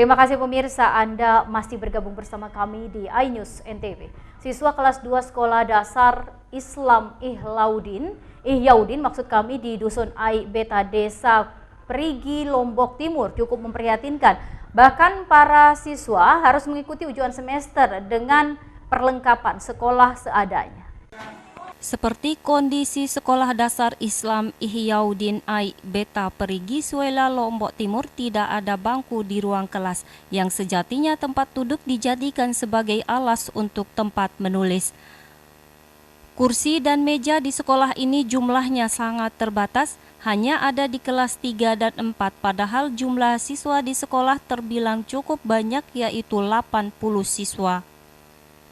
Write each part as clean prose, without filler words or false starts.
Terima kasih pemirsa, Anda masih bergabung bersama kami di iNews NTV. Siswa kelas 2 Sekolah Dasar Islam Ihyaudin maksud kami di Dusun Ai Beta Desa Perigi, Lombok Timur cukup memprihatinkan. Bahkan para siswa harus mengikuti ujian semester dengan perlengkapan sekolah seadanya. Seperti kondisi Sekolah Dasar Islam Ihyaudin Ai Beta Perigi, Suela, Lombok Timur, tidak ada bangku di ruang kelas yang sejatinya tempat duduk dijadikan sebagai alas untuk tempat menulis. Kursi dan meja di sekolah ini jumlahnya sangat terbatas, hanya ada di kelas 3 dan 4, padahal jumlah siswa di sekolah terbilang cukup banyak, yaitu 80 siswa.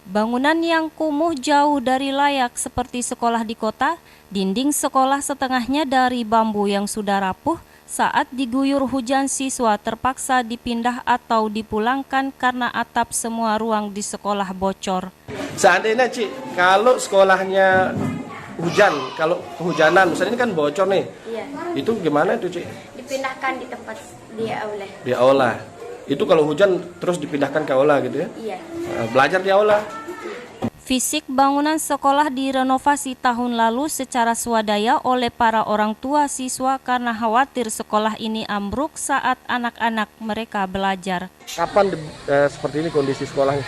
Bangunan yang kumuh jauh dari layak seperti sekolah di kota, dinding sekolah setengahnya dari bambu yang sudah rapuh. Saat diguyur hujan, siswa terpaksa dipindah atau dipulangkan karena atap semua ruang di sekolah bocor. Seandainya Cik, kalau sekolahnya hujan, kalau kehujanan, misalnya ini kan bocor nih, iya, itu gimana itu Cik? dipindahkan di tempat di aula. Di aula. Itu kalau hujan terus dipindahkan ke aula gitu ya? Iya. Belajar di aula. Fisik bangunan sekolah direnovasi tahun lalu secara swadaya oleh para orang tua siswa karena khawatir sekolah ini ambruk saat anak-anak mereka belajar. Kapan seperti ini kondisi sekolahnya?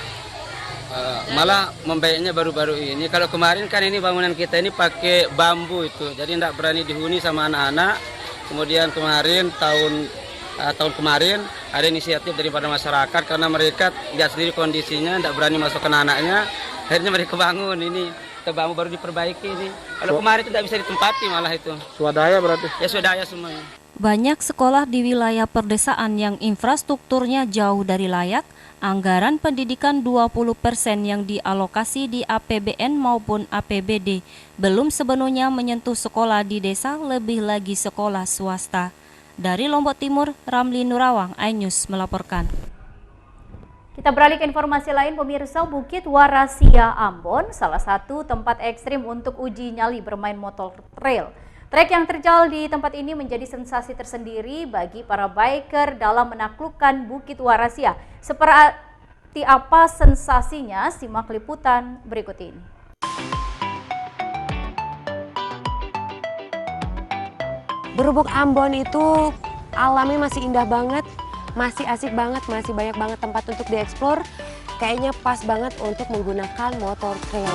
Malah membaiknya baru-baru ini. Kalau kemarin kan ini bangunan kita ini pakai bambu itu, jadi tidak berani dihuni sama anak-anak. Kemudian kemarin tahun kemarin ada inisiatif daripada masyarakat karena mereka lihat sendiri kondisinya, tidak berani masukkan anaknya. Akhirnya mereka bangun ini, bambu baru diperbaiki ini. Kalau kemarin itu tidak bisa ditempati malah itu. Swadaya berarti? Ya swadaya semuanya. Banyak sekolah di wilayah perdesaan yang infrastrukturnya jauh dari layak, anggaran pendidikan 20% yang dialokasi di APBN maupun APBD belum sepenuhnya menyentuh sekolah di desa, lebih lagi sekolah swasta. Dari Lombok Timur, Ramli Nurawang, iNews melaporkan. Kita beralih ke informasi lain, pemirsa. Bukit Warasia Ambon, salah satu tempat ekstrim untuk uji nyali bermain motor trail. Trek yang terjal di tempat ini menjadi sensasi tersendiri bagi para biker dalam menaklukkan Bukit Warasia. Seperti apa sensasinya? Simak liputan berikut ini. Berhubung Ambon itu alamnya masih indah banget, masih asik banget, masih banyak banget tempat untuk dieksplor. Kayaknya pas banget untuk menggunakan motor trail.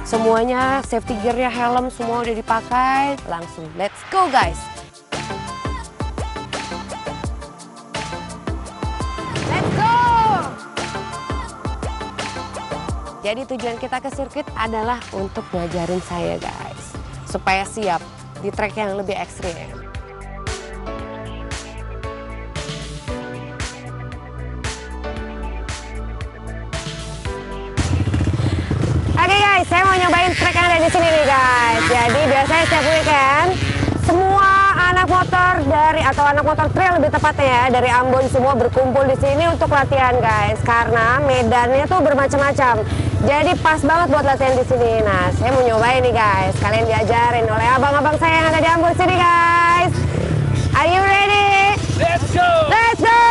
Semuanya safety gear-nya, helm semua udah dipakai. Langsung let's go guys. Let's go. Jadi tujuan kita ke sirkuit adalah untuk ngajarin saya guys, supaya siap di trek yang lebih ekstrim. Oke guys, saya mau nyobain trek yang ada di sini nih guys. Jadi biasanya setiap weekend semua anak motor atau anak motor trail lebih tepatnya ya, dari Ambon semua berkumpul di sini untuk latihan guys. Karena medannya tuh bermacam-macam. Jadi pas banget buat latihan di sini. Nah, saya mau nyobain nih guys. Kalian diajarin oleh abang-abang saya yang ada di Ambon sini guys. Are you ready? Let's go! Let's go!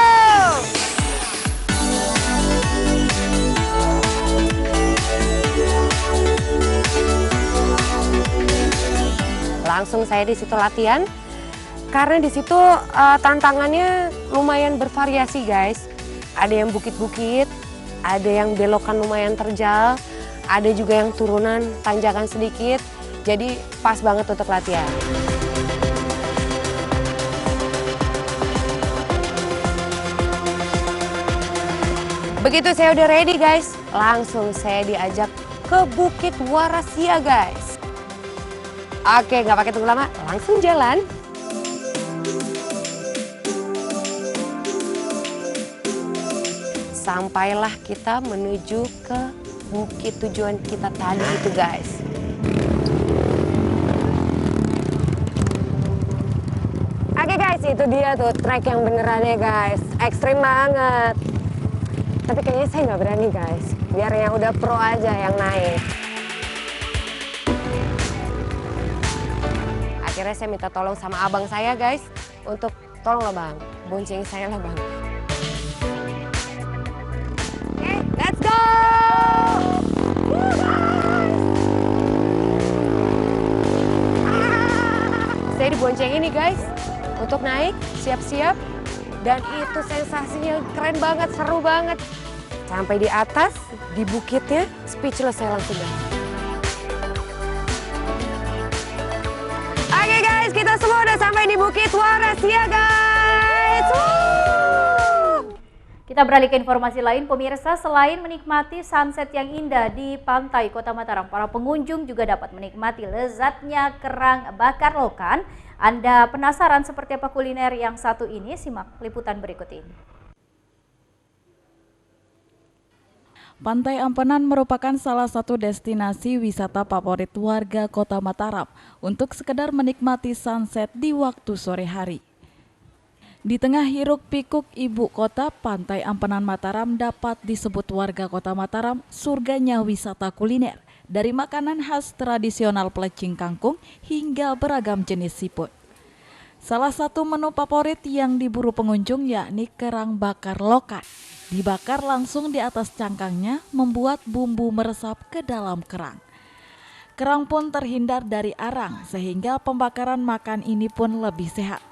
Langsung saya di situ latihan. Karena di situ tantangannya lumayan bervariasi guys. Ada yang bukit-bukit, ada yang belokan lumayan terjal, ada juga yang turunan tanjakan sedikit. Jadi pas banget untuk latihan. Begitu saya udah ready guys, langsung saya diajak ke Bukit Warasia guys. Oke, nggak pakai tunggu lama, langsung jalan. Sampailah kita menuju ke bukit tujuan kita tadi itu guys. Oke guys, itu dia tuh trek yang benerannya guys. Ekstrim banget. Tapi kayaknya saya nggak berani guys. Biar yang udah pro aja yang naik. Akhirnya saya minta tolong sama abang saya guys untuk Tolonglah Bang, bonceng saya lah Bang. Oke, let's go! Saya dibonceng ini guys, untuk naik, siap-siap. Dan itu sensasinya keren banget, seru banget. Sampai di atas, di bukitnya, speechless saya langsung guys. Oke guys, kita semua udah sampai di Bukit Waras ya guys. Kita beralih ke informasi lain, pemirsa. Selain menikmati sunset yang indah di pantai Kota Mataram, para pengunjung juga dapat menikmati lezatnya kerang bakar lokan. Anda penasaran seperti apa kuliner yang satu ini? Simak liputan berikut ini. Pantai Ampenan merupakan salah satu destinasi wisata favorit warga Kota Mataram untuk sekedar menikmati sunset di waktu sore hari. Di tengah hiruk pikuk ibu kota, Pantai Ampenan Mataram dapat disebut warga Kota Mataram surganya wisata kuliner. Dari makanan khas tradisional pelecing kangkung hingga beragam jenis siput. Salah satu menu favorit yang diburu pengunjung yakni kerang bakar lokan. Dibakar langsung di atas cangkangnya membuat bumbu meresap ke dalam kerang. Kerang pun terhindar dari arang sehingga pembakaran makan ini pun lebih sehat.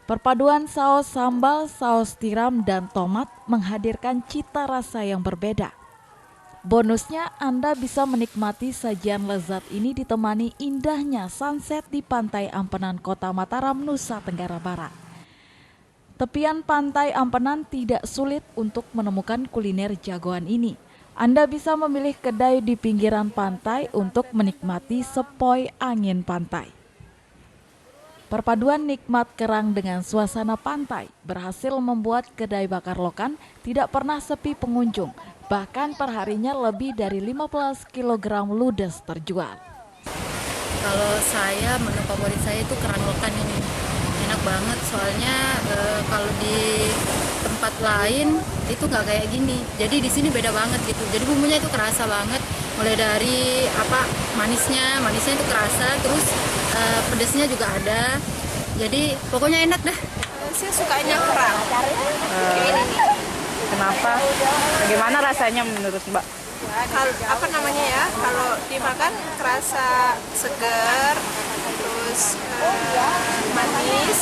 Perpaduan saus sambal, saus tiram, dan tomat menghadirkan cita rasa yang berbeda. Bonusnya, Anda bisa menikmati sajian lezat ini ditemani indahnya sunset di Pantai Ampenan Kota Mataram, Nusa Tenggara Barat. Tepian Pantai Ampenan tidak sulit untuk menemukan kuliner jagoan ini. Anda bisa memilih kedai di pinggiran pantai untuk menikmati sepoi angin pantai. Perpaduan nikmat kerang dengan suasana pantai berhasil membuat kedai bakar lokan tidak pernah sepi pengunjung. Bahkan perharinya lebih dari 15 kg ludes terjual. Kalau saya, menu favorit saya itu kerang lokan ini. Enak banget, soalnya kalau di tempat lain itu nggak kayak gini. Jadi di sini beda banget gitu. Jadi bumbunya itu kerasa banget. Mulai dari manisnya itu kerasa, terus pedasnya juga ada. Jadi pokoknya enak dah. Saya sukanya kerang. Kenapa? Bagaimana rasanya menurut Mbak? Kalau dimakan kerasa segar, terus manis,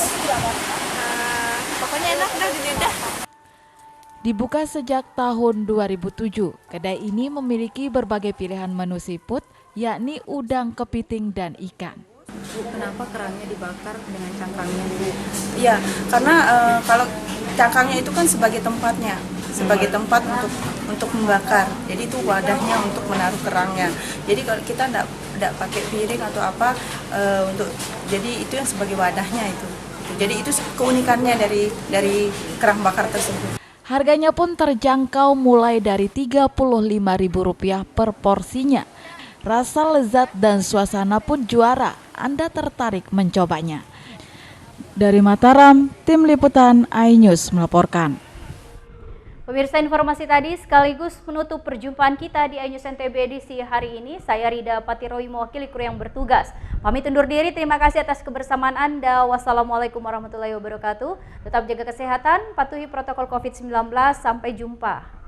pokoknya enak dah di lidah. Dibuka sejak tahun 2007, kedai ini memiliki berbagai pilihan menu seafood, yakni udang, kepiting, dan ikan. Kenapa kerangnya dibakar dengan cangkangnya? Iya, karena kalau cangkangnya itu kan sebagai tempatnya, sebagai tempat untuk membakar. Jadi itu wadahnya untuk menaruh kerangnya. Jadi kalau kita tidak pakai piring atau apa jadi itu yang sebagai wadahnya itu. Jadi itu keunikannya dari kerang bakar tersebut. Harganya pun terjangkau mulai dari Rp35.000 per porsinya. Rasa lezat dan suasana pun juara. Anda tertarik mencobanya. Dari Mataram, tim liputan iNews melaporkan. Pemirsa, informasi tadi sekaligus menutup perjumpaan kita di iNews NTB edisi hari ini. Saya Rida Patiroi mewakili kru yang bertugas. Pamit undur diri, terima kasih atas kebersamaan Anda. Wassalamualaikum warahmatullahi wabarakatuh. Tetap jaga kesehatan, patuhi protokol COVID-19. Sampai jumpa.